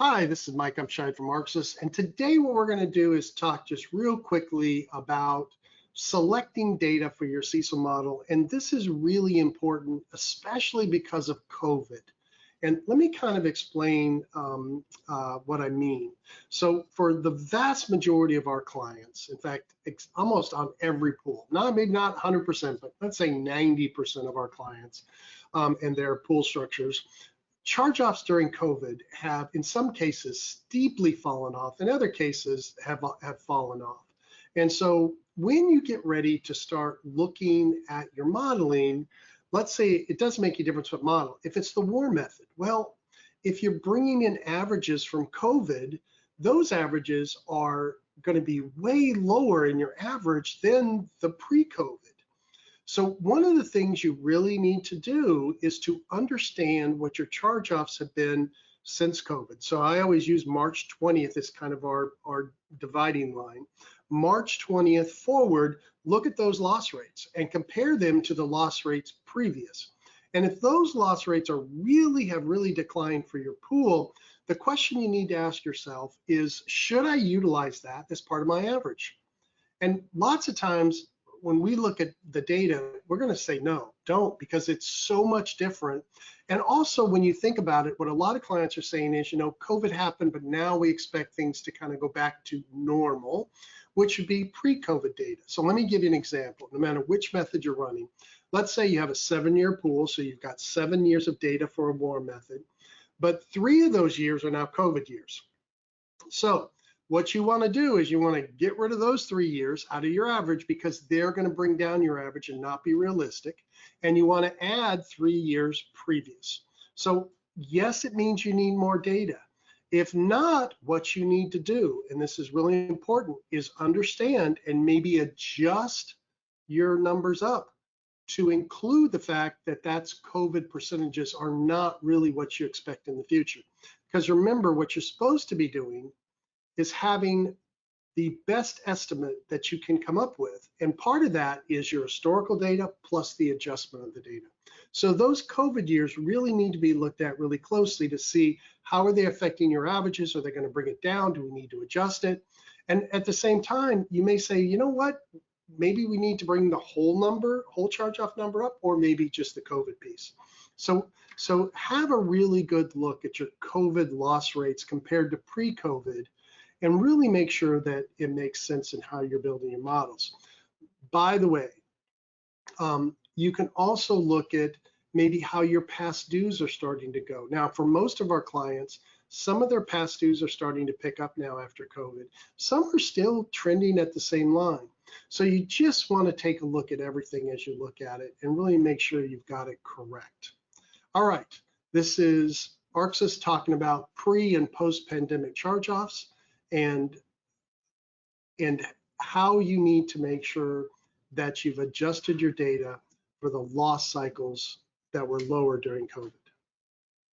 Hi, this is Mike. I'm Shine from Arxis, and today what we're going to do is talk just real quickly about selecting data for your CECL model. And this is really important, especially because of COVID. And let me kind of explain what I mean. So for the vast majority of our clients, in fact, almost on every pool, maybe not 100%, but let's say 90% of our clients and their pool structures, charge-offs during COVID have, in some cases, steeply fallen off. In other cases, have fallen off. And so when you get ready to start looking at your modeling, let's say it doesn't make a difference what model. If it's the WAR method, well, if you're bringing in averages from COVID, those averages are going to be way lower in your average than the pre-COVID. So one of the things you really need to do is to understand what your charge-offs have been since COVID. So I always use March 20th as kind of our dividing line. March 20th forward, look at those loss rates and compare them to the loss rates previous. And if those loss rates have really declined for your pool, the question you need to ask yourself is, should I utilize that as part of my average? And lots of times, when we look at the data, we're going to say no, don't, because it's so much different. And also, when you think about it, what a lot of clients are saying is, COVID happened, but now we expect things to kind of go back to normal, which would be pre-COVID data. So let me give you an example. No matter which method you're running, let's say you have a 7-year pool, so you've got 7 years of data for a WAR method, but 3 of those years are now COVID years. So what you want to do is you want to get rid of those 3 years out of your average, because they're going to bring down your average and not be realistic. And you want to add 3 years previous. So yes, it means you need more data. If not, what you need to do, and this is really important, is understand and maybe adjust your numbers up to include the fact that that's COVID percentages are not really what you expect in the future. Because remember, what you're supposed to be doing is having the best estimate that you can come up with. And part of that is your historical data plus the adjustment of the data. So those COVID years really need to be looked at really closely to see how are they affecting your averages? Are they going to bring it down? Do we need to adjust it? And at the same time, you may say, you know what? Maybe we need to bring the whole charge-off number up, or maybe just the COVID piece. So have a really good look at your COVID loss rates compared to pre-COVID, and really make sure that it makes sense in how you're building your models. By the way, you can also look at maybe how your past dues are starting to go. Now, for most of our clients, some of their past dues are starting to pick up now after COVID. Some are still trending at the same line. So you just want to take a look at everything as you look at it and really make sure you've got it correct. All right, this is Arxis talking about pre and post-pandemic charge-offs and how you need to make sure that you've adjusted your data for the loss cycles that were lower during COVID.